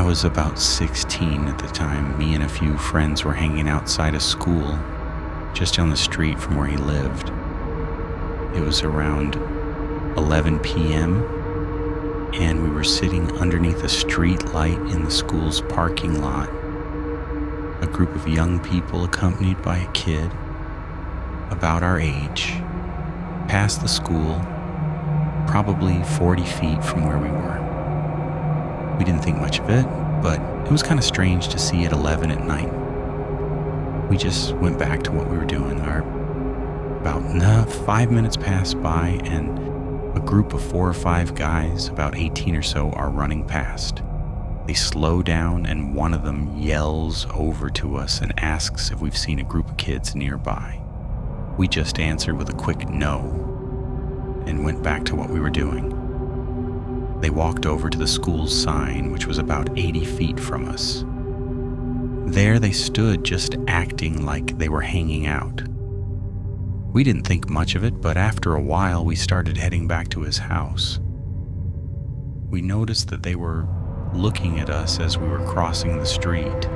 was about 16 at the time. Me and a few friends were hanging outside a school just down the street from where he lived. It was around 11 p.m. and we were sitting underneath a street light in the school's parking lot. A group of young people accompanied by a kid about our age passed the school, probably 40 feet from where we were. We didn't think much of it, but it was kind of strange to see at 11 at night. We just went back to what we were doing. About 5 minutes passed by, and a group of 4 or 5 guys, about 18 or so, are running past. They slow down, and one of them yells over to us and asks if we've seen a group of kids nearby. We just answered with a quick no and went back to what we were doing. They walked over to the school's sign, which was about 80 feet from us. There they stood, just acting like they were hanging out. We didn't think much of it, but after a while we started heading back to his house. We noticed that they were looking at us as we were crossing the street.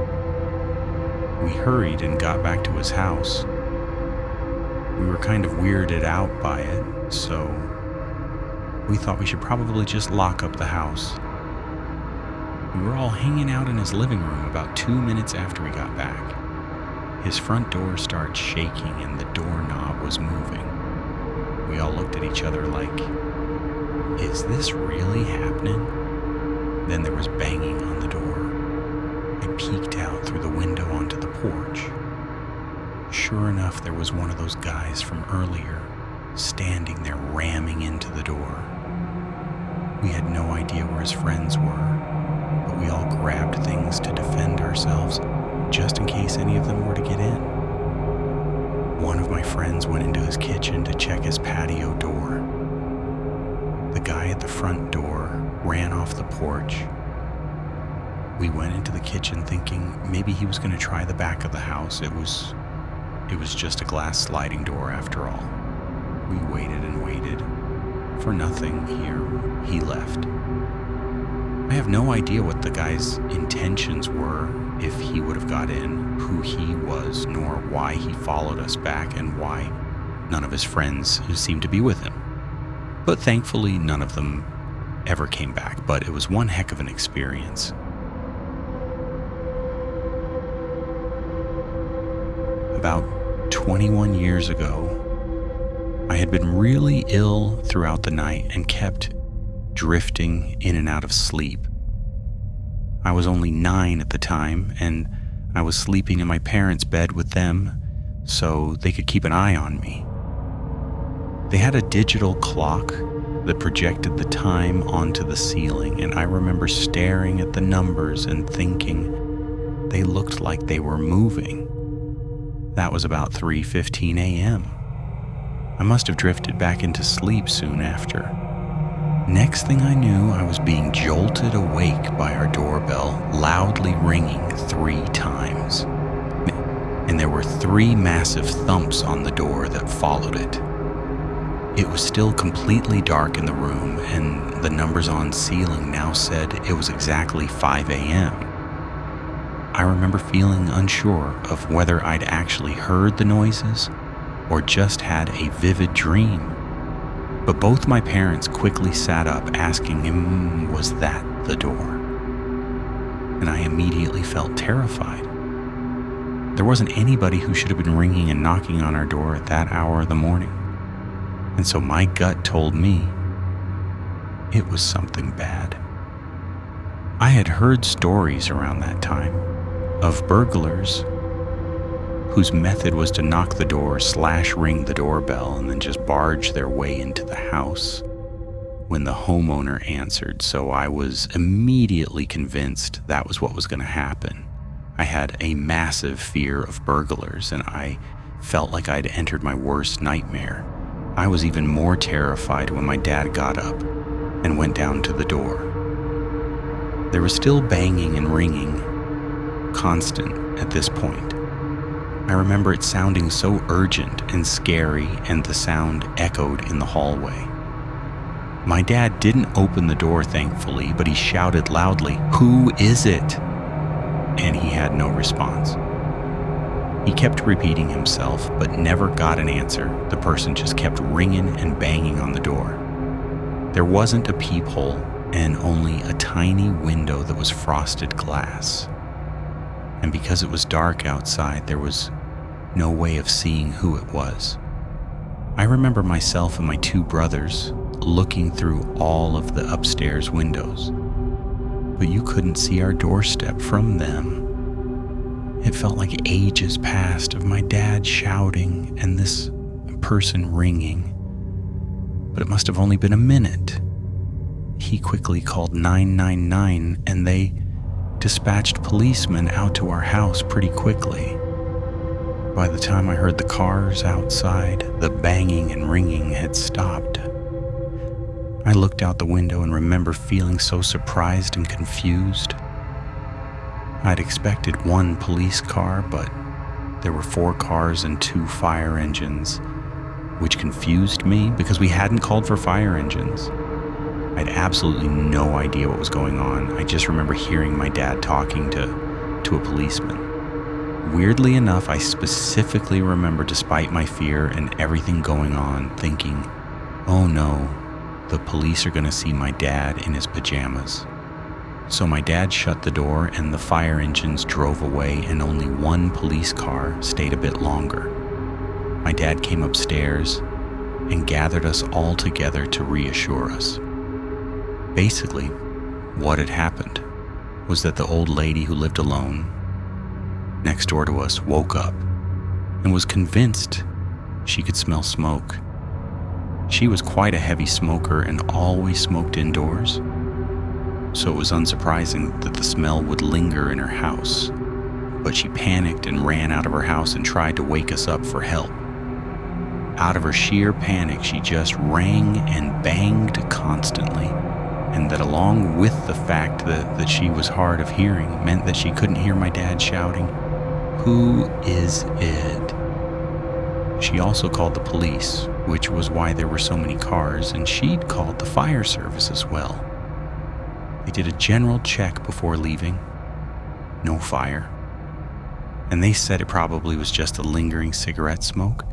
We hurried and got back to his house. We were kind of weirded out by it, so we thought we should probably just lock up the house. We were all hanging out in his living room about 2 minutes after we got back. His front door started shaking and the doorknob was moving. We all looked at each other like, is this really happening? Then there was banging on the door. I peeked out through the window onto the porch. Sure enough, there was one of those guys from earlier standing there ramming into the door. We had no idea where his friends were, but we all grabbed things to defend ourselves just in case any of them were to get in. One of my friends went into his kitchen to check his patio door. The guy at the front door ran off the porch. We went into the kitchen thinking maybe he was going to try the back of the house. It was just a glass sliding door after all. We waited and waited. For nothing. He left. I have no idea what the guy's intentions were, if he would have got in, who he was, nor why he followed us back, and why none of his friends seemed to be with him. But thankfully, none of them ever came back, but it was one heck of an experience. About 21 years ago, I had been really ill throughout the night and kept drifting in and out of sleep. I was only 9 at the time, and I was sleeping in my parents' bed with them so they could keep an eye on me. They had a digital clock that projected the time onto the ceiling, and I remember staring at the numbers and thinking they looked like they were moving. That was about 3:15 a.m. I must have drifted back into sleep soon after. Next thing I knew, I was being jolted awake by our doorbell, loudly ringing 3 times. And there were 3 massive thumps on the door that followed it. It was still completely dark in the room, and the numbers on ceiling now said it was exactly 5 a.m. I remember feeling unsure of whether I'd actually heard the noises or just had a vivid dream. But both my parents quickly sat up, asking, was that the door? And I immediately felt terrified. There wasn't anybody who should have been ringing and knocking on our door at that hour of the morning. And so my gut told me it was something bad. I had heard stories around that time of burglars whose method was to knock the door / ring the doorbell and then just barge their way into the house when the homeowner answered, so I was immediately convinced that was what was going to happen. I had a massive fear of burglars, and I felt like I'd entered my worst nightmare. I was even more terrified when my dad got up and went down to the door. There was still banging and ringing, constant at this point. I remember it sounding so urgent and scary, and the sound echoed in the hallway. My dad didn't open the door, thankfully, but he shouted loudly, "Who is it?" And he had no response. He kept repeating himself, but never got an answer. The person just kept ringing and banging on the door. There wasn't a peephole and only a tiny window that was frosted glass. And because it was dark outside, there was no way of seeing who it was. I remember myself and my two brothers looking through all of the upstairs windows, but you couldn't see our doorstep from them. It felt like ages passed of my dad shouting and this person ringing, but it must have only been a minute. He quickly called 999 and they dispatched policemen out to our house pretty quickly. By the time I heard the cars outside, the banging and ringing had stopped. I looked out the window and remember feeling so surprised and confused. I'd expected one police car, but there were 4 cars and 2 fire engines, which confused me because we hadn't called for fire engines. I had absolutely no idea what was going on. I just remember hearing my dad talking to a policeman. Weirdly enough, I specifically remember, despite my fear and everything going on, thinking, "Oh no, the police are going to see my dad in his pajamas." So my dad shut the door and the fire engines drove away and only one police car stayed a bit longer. My dad came upstairs and gathered us all together to reassure us. Basically, what had happened was that the old lady who lived alone next door to us woke up and was convinced she could smell smoke. She was quite a heavy smoker and always smoked indoors, so it was unsurprising that the smell would linger in her house. But she panicked and ran out of her house and tried to wake us up for help. Out of her sheer panic, she just rang and banged constantly, and that along with the fact that she was hard of hearing meant that she couldn't hear my dad shouting, "Who is it?" She also called the police, which was why there were so many cars, and she'd called the fire service as well. They did a general check before leaving. No fire. And they said it probably was just the lingering cigarette smoke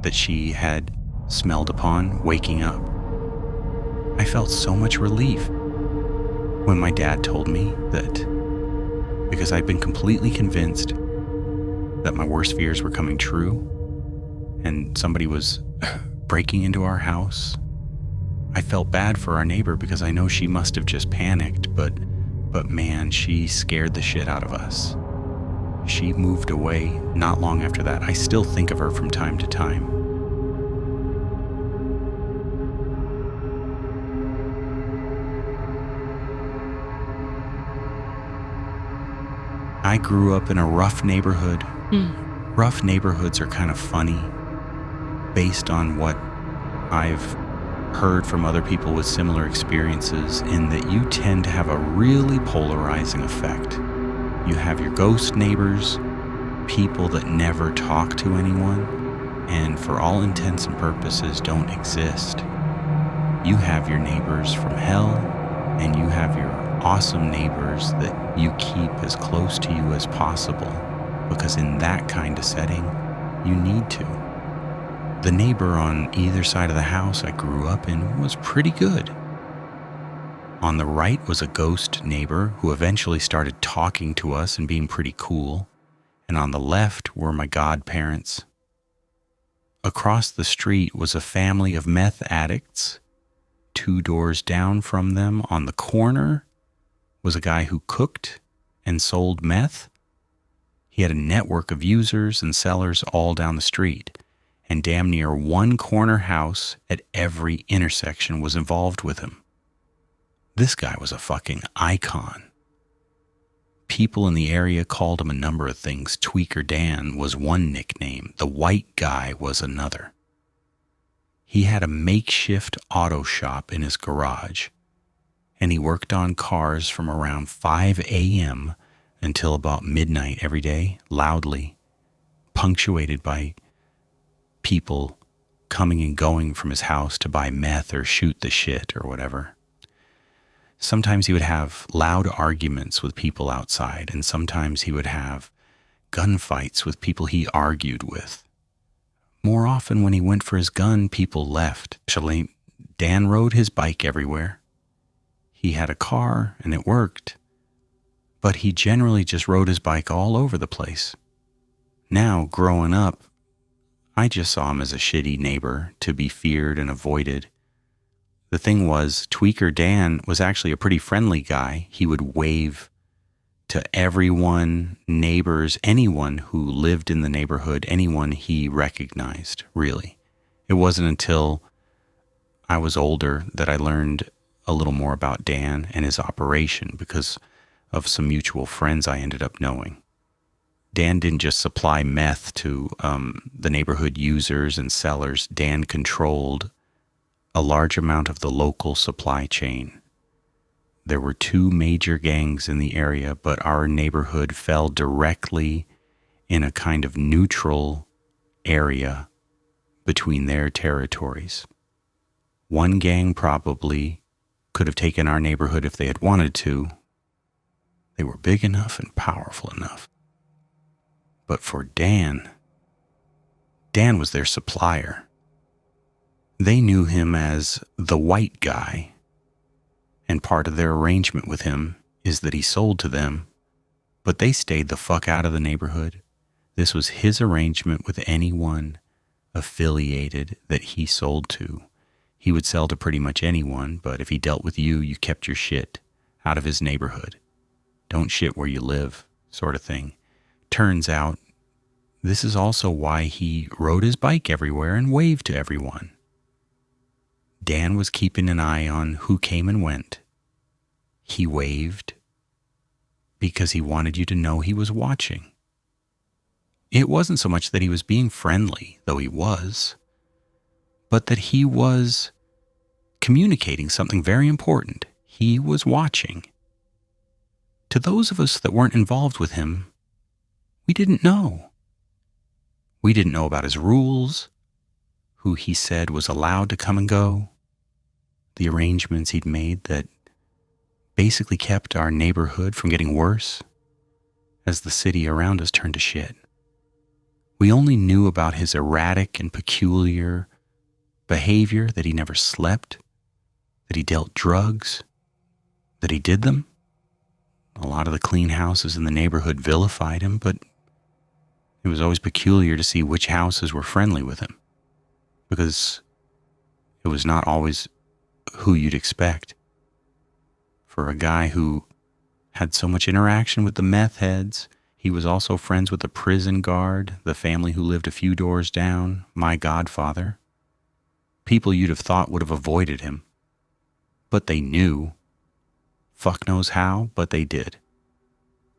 that she had smelled upon waking up. I felt so much relief when my dad told me that, because I'd been completely convinced that my worst fears were coming true and somebody was breaking into our house. I felt bad for our neighbor because I know she must have just panicked, but man, she scared the shit out of us. She moved away not long after that. I still think of her from time to time. I grew up in a rough neighborhood. Rough neighborhoods are kind of funny based on what I've heard from other people with similar experiences, in that you tend to have a really polarizing effect. You have your ghost neighbors, people that never talk to anyone, and for all intents and purposes don't exist. You have your neighbors from hell, and you have your awesome neighbors that you keep as close to you as possible, because in that kind of setting, you need to. The neighbor on either side of the house I grew up in was pretty good. On the right was a ghost neighbor who eventually started talking to us and being pretty cool, and on the left were my godparents. Across the street was a family of meth addicts. 2 doors down from them on the corner was a guy who cooked and sold meth. He had a network of users and sellers all down the street, and damn near one corner house at every intersection was involved with him. This guy was a fucking icon. People in the area called him a number of things. Tweaker Dan was one nickname. The White Guy was another. He had a makeshift auto shop in his garage, and he worked on cars from around 5 a.m. until about midnight every day, loudly, punctuated by people coming and going from his house to buy meth or shoot the shit or whatever. Sometimes he would have loud arguments with people outside, and sometimes he would have gunfights with people he argued with. More often when he went for his gun, people left. Actually, Dan rode his bike everywhere. He had a car and it worked, but he generally just rode his bike all over the place. Now, growing up, I just saw him as a shitty neighbor to be feared and avoided. The thing was, Tweaker Dan was actually a pretty friendly guy. He would wave to everyone, neighbors, anyone who lived in the neighborhood, anyone he recognized, really. It wasn't until I was older that I learned a little more about Dan and his operation because of some mutual friends I ended up knowing. Dan didn't just supply meth to the neighborhood users and sellers. Dan controlled a large amount of the local supply chain. There were 2 major gangs in the area, but our neighborhood fell directly in a kind of neutral area between their territories. One gang probably could have taken our neighborhood if they had wanted to. They were big enough and powerful enough. But for Dan was their supplier. They knew him as the white guy, and part of their arrangement with him is that he sold to them, but they stayed the fuck out of the neighborhood. This was his arrangement with anyone affiliated that he sold to. He would sell to pretty much anyone, but if he dealt with you, you kept your shit out of his neighborhood. Don't shit where you live, sort of thing. Turns out, this is also why he rode his bike everywhere and waved to everyone. Dan was keeping an eye on who came and went. He waved because he wanted you to know he was watching. It wasn't so much that he was being friendly, though he was, but that he was communicating something very important. He was watching. To those of us that weren't involved with him, we didn't know. We didn't know about his rules, who he said was allowed to come and go, the arrangements he'd made that basically kept our neighborhood from getting worse as the city around us turned to shit. We only knew about his erratic and peculiar behavior, that he never slept, that he dealt drugs, that he did them. A lot of the clean houses in the neighborhood vilified him, but it was always peculiar to see which houses were friendly with him, because it was not always who you'd expect. For a guy who had so much interaction with the meth heads, he was also friends with the prison guard, the family who lived a few doors down, my godfather. People you'd have thought would have avoided him. But they knew. Fuck knows how, but they did.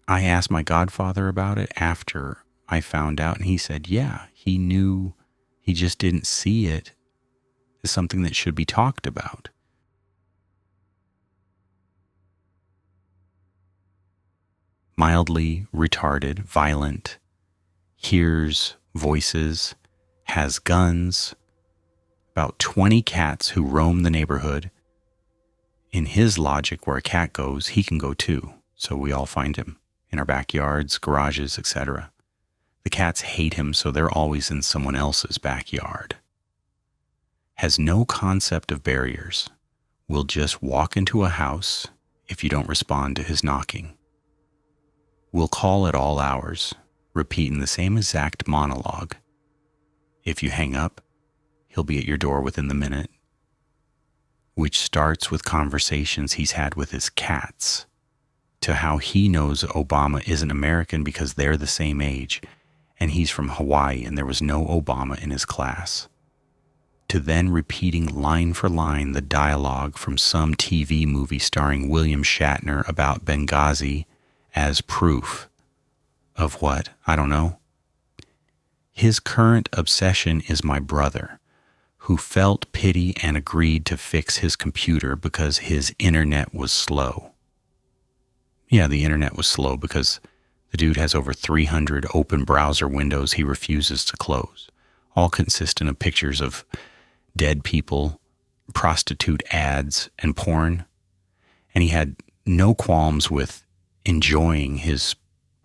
I asked my godfather about it after I found out, and he said, yeah, he knew. He just didn't see it as something that should be talked about. Mildly retarded, violent, hears voices, has guns, about 20 cats who roam the neighborhood. In his logic, where a cat goes, he can go too. So we all find him in our backyards, garages, etc. The cats hate him, so they're always in someone else's backyard. Has no concept of barriers. Will just walk into a house if you don't respond to his knocking. Will call at all hours, repeating the same exact monologue. If you hang up, he'll be at your door within the minute, which starts with conversations he's had with his cats, to how he knows Obama isn't American because they're the same age, and he's from Hawaii and there was no Obama in his class, to then repeating line for line the dialogue from some TV movie starring William Shatner about Benghazi as proof of what? I don't know. His current obsession is my brother, who felt pity and agreed to fix his computer because his internet was slow. Yeah, the internet was slow because the dude has over 300 open browser windows he refuses to close. all consistent of pictures of dead people, prostitute ads, and porn. And he had no qualms with enjoying his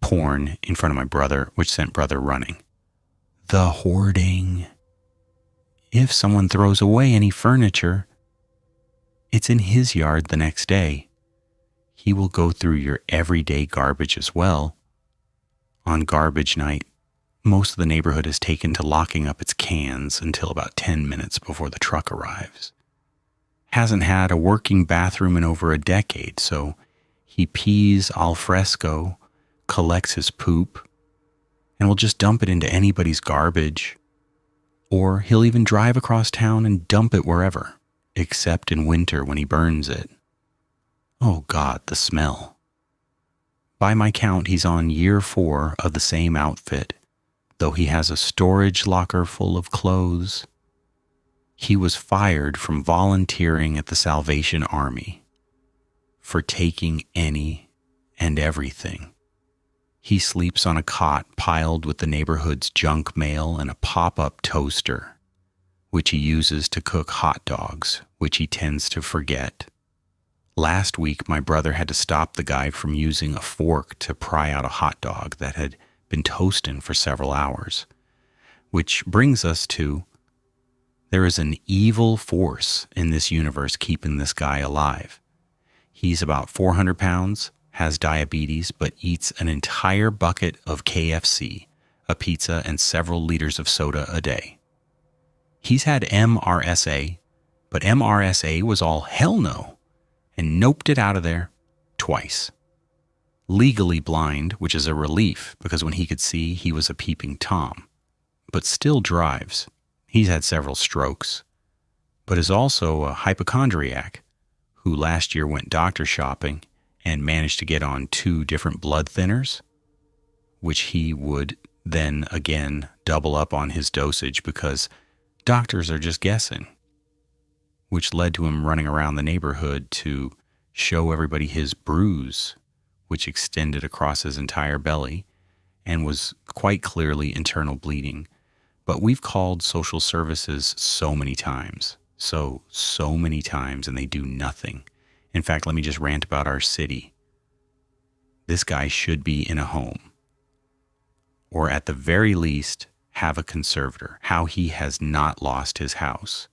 porn in front of my brother, which sent brother running. The hoarding. If someone throws away any furniture, it's in his yard the next day. He will go through your everyday garbage as well. On garbage night, most of the neighborhood is taken to locking up its cans until about 10 minutes before the truck arrives. Hasn't had a working bathroom in over a decade, so he pees al fresco, collects his poop, and will just dump it into anybody's garbage. Or he'll even drive across town and dump it wherever, except in winter when he burns it. Oh God, the smell. By my count, he's on year 4 of the same outfit, though he has a storage locker full of clothes. He was fired from volunteering at the Salvation Army for taking any and everything. He sleeps on a cot piled with the neighborhood's junk mail and a pop-up toaster, which he uses to cook hot dogs, which he tends to forget. Last week, my brother had to stop the guy from using a fork to pry out a hot dog that had been toasting for several hours. Which brings us to, there is an evil force in this universe keeping this guy alive. He's about 400 pounds, has diabetes, but eats an entire bucket of KFC, a pizza, and several liters of soda a day. He's had MRSA, but MRSA was all hell no, and noped it out of there twice. Legally blind, which is a relief because when he could see, he was a peeping Tom, but still drives. He's had several strokes, but is also a hypochondriac who last year went doctor shopping and managed to get on 2 different blood thinners, which he would then again double up on his dosage because doctors are just guessing, which led to him running around the neighborhood to show everybody his bruise, which extended across his entire belly and was quite clearly internal bleeding. But we've called social services so many times, so many times, and they do nothing. In fact, let me just rant about our city. This guy should be in a home, or at the very least, have a conservator. How he has not lost his house.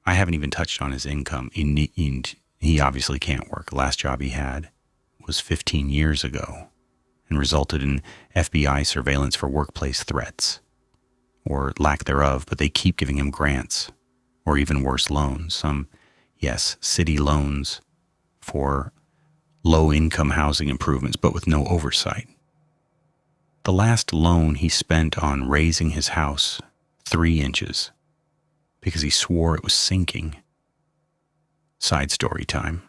I haven't even touched on his income. He obviously can't work. The last job he had was 15 years ago and resulted in FBI surveillance for workplace threats, or lack thereof, but they keep giving him grants, or even worse, loans. City loans for low-income housing improvements, but with no oversight. The last loan he spent on raising his house 3 inches because he swore it was sinking. Side story time.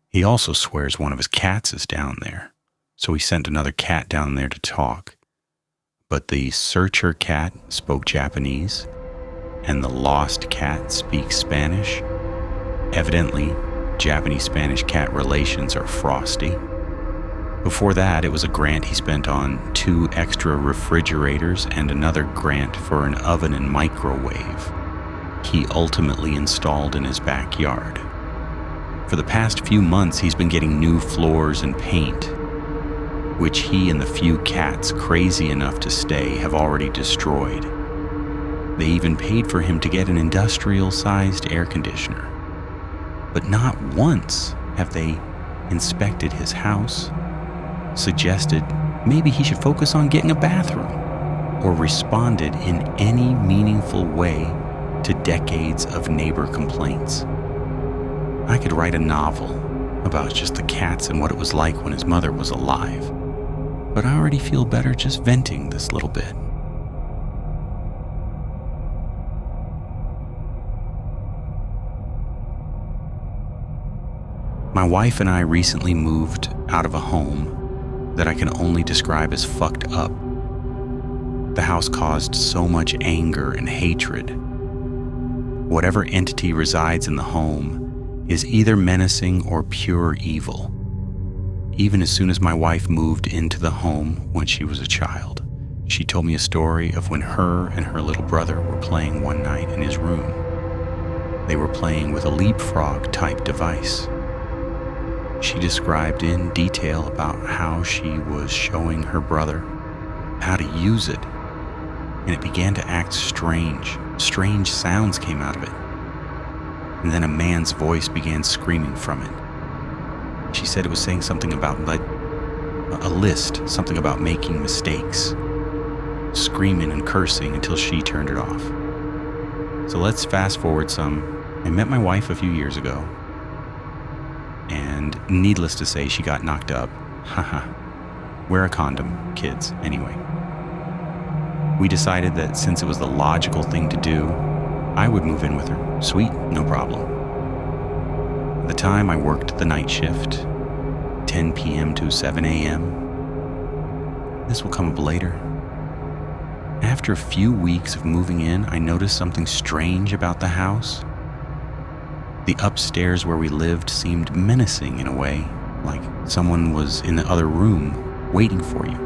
He also swears one of his cats is down there, so he sent another cat down there to talk. But the searcher cat spoke Japanese, and the lost cat speaks Spanish. Evidently, Japanese-Spanish cat relations are frosty. Before that, it was a grant he spent on 2 extra refrigerators and another grant for an oven and microwave he ultimately installed in his backyard. For the past few months, he's been getting new floors and paint, which he and the few cats crazy enough to stay have already destroyed. They even paid for him to get an industrial-sized air conditioner. But not once have they inspected his house, suggested maybe he should focus on getting a bathroom, or responded in any meaningful way to decades of neighbor complaints. I could write a novel about just the cats and what it was like when his mother was alive, but I already feel better just venting this little bit. My wife and I recently moved out of a home that I can only describe as fucked up. The house caused so much anger and hatred. Whatever entity resides in the home is either menacing or pure evil. Even as soon as my wife moved into the home when she was a child, She told me a story of when her and her little brother were playing one night in his room. They were playing with a leapfrog-type device. She described in detail about how she was showing her brother how to use it, and it began to act strange. Strange sounds came out of it. And then a man's voice began screaming from it. She said it was saying something about like a list, something about making mistakes, screaming and cursing until she turned it off. So let's fast forward some. I met my wife a few years ago, and needless to say, she got knocked up. Haha. Wear a condom, kids, anyway. We decided that since it was the logical thing to do, I would move in with her. Sweet, no problem. At the time, I worked the night shift, 10 p.m. to 7 a.m. This will come up later. After a few weeks of moving in, I noticed something strange about the house. The upstairs where we lived seemed menacing in a way, like someone was in the other room waiting for you.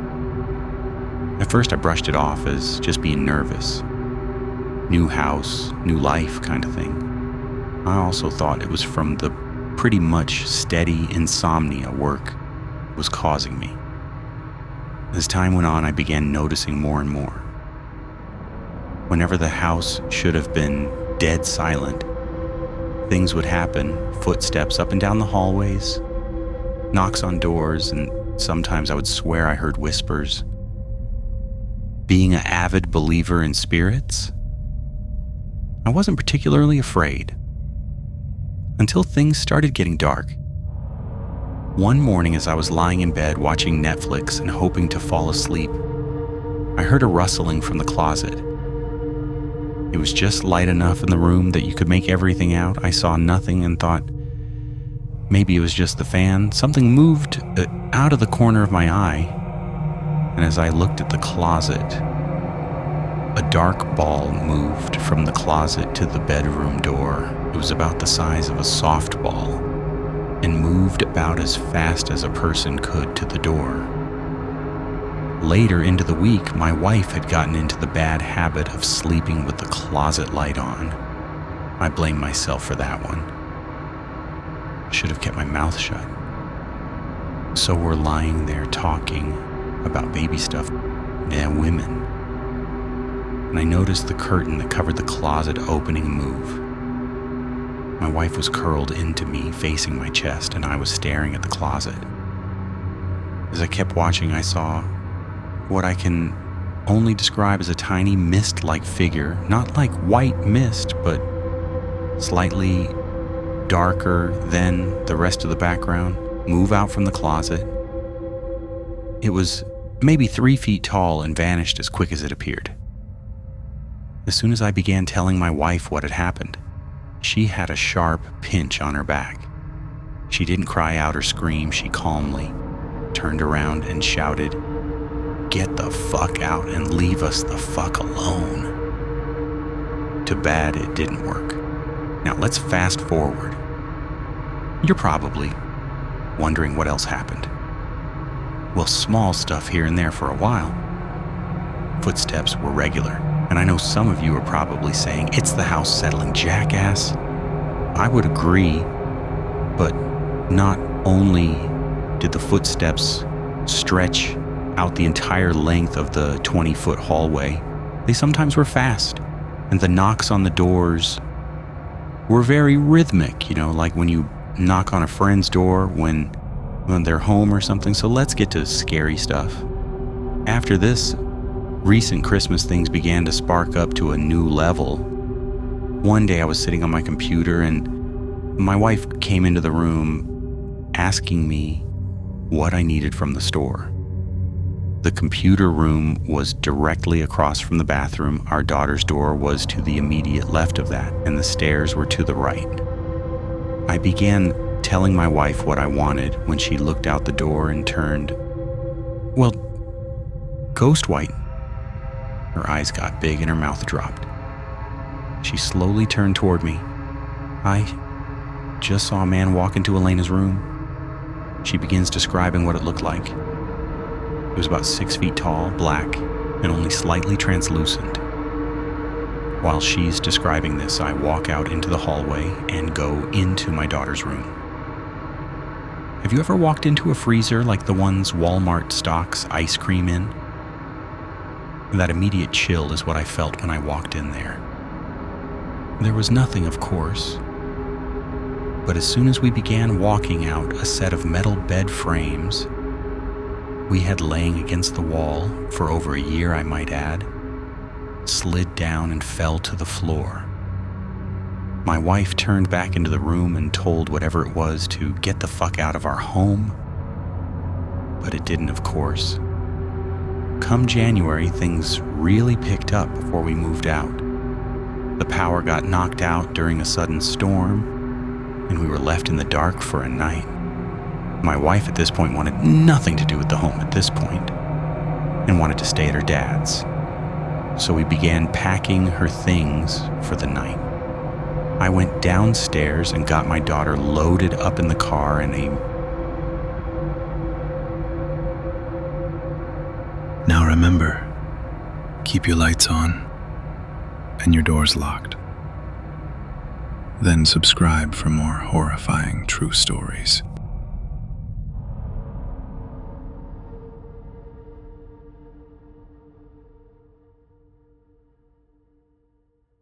At first I brushed it off as just being nervous. New house, new life kind of thing. I also thought it was from the pretty much steady insomnia work was causing me. As time went on, I began noticing more and more. Whenever the house should have been dead silent, things would happen, footsteps up and down the hallways, knocks on doors, and sometimes I would swear I heard whispers. Being an avid believer in spirits, I wasn't particularly afraid until things started getting dark. One morning as I was lying in bed watching Netflix and hoping to fall asleep, I heard a rustling from the closet. It was just light enough in the room that you could make everything out. I saw nothing and thought maybe it was just the fan. Something moved out of the corner of my eye, and as I looked at the closet, a dark ball moved from the closet to the bedroom door. It was about the size of a softball and moved about as fast as a person could to the door. Later into the week, my wife had gotten into the bad habit of sleeping with the closet light on. I blame myself for that one. Should have kept my mouth shut. So we're lying there talking about baby stuff and women. And I noticed the curtain that covered the closet opening move. My wife was curled into me, facing my chest, and I was staring at the closet. As I kept watching, I saw what I can only describe as a tiny mist-like figure, not like white mist, but slightly darker than the rest of the background, move out from the closet. It was maybe 3 feet tall and vanished as quick as it appeared. As soon as I began telling my wife what had happened, she had a sharp pinch on her back. She didn't cry out or scream. She calmly turned around and shouted, "Get the fuck out and leave us the fuck alone." Too bad it didn't work. Now let's fast forward. You're probably wondering what else happened. Well, small stuff here and there for a while. Footsteps were regular, and I know some of you are probably saying, "It's the house settling, jackass." I would agree, but not only did the footsteps stretch out the entire length of the 20-foot hallway, they sometimes were fast, and the knocks on the doors were very rhythmic, like when you knock on a friend's door when they're home or something. So let's get to scary stuff. After this, recent Christmas things began to spark up to a new level. One day I was sitting on my computer and my wife came into the room asking me what I needed from the store. The computer room was directly across from the bathroom. Our daughter's door was to the immediate left of that, and the stairs were to the right. I began telling my wife what I wanted when she looked out the door and turned, well, ghost white. Her eyes got big and her mouth dropped. She slowly turned toward me. "I just saw a man walk into Elena's room." She begins describing what it looked like. He was about 6 feet tall, black, and only slightly translucent. While she's describing this, I walk out into the hallway and go into my daughter's room. Have you ever walked into a freezer like the ones Walmart stocks ice cream in? That immediate chill is what I felt when I walked in there. There was nothing, of course, but as soon as we began walking out, a set of metal bed frames we had laying against the wall for over a year, I might add, slid down and fell to the floor. My wife turned back into the room and told whatever it was to get the fuck out of our home, but it didn't, of course. Come January, things really picked up before we moved out. The power got knocked out during a sudden storm, and we were left in the dark for a night. My wife at this point wanted nothing to do with the home at this point, and wanted to stay at her dad's. So we began packing her things for the night. I went downstairs and got my daughter loaded up in the car in a... Now remember, keep your lights on and your doors locked. Then subscribe for more horrifying true stories.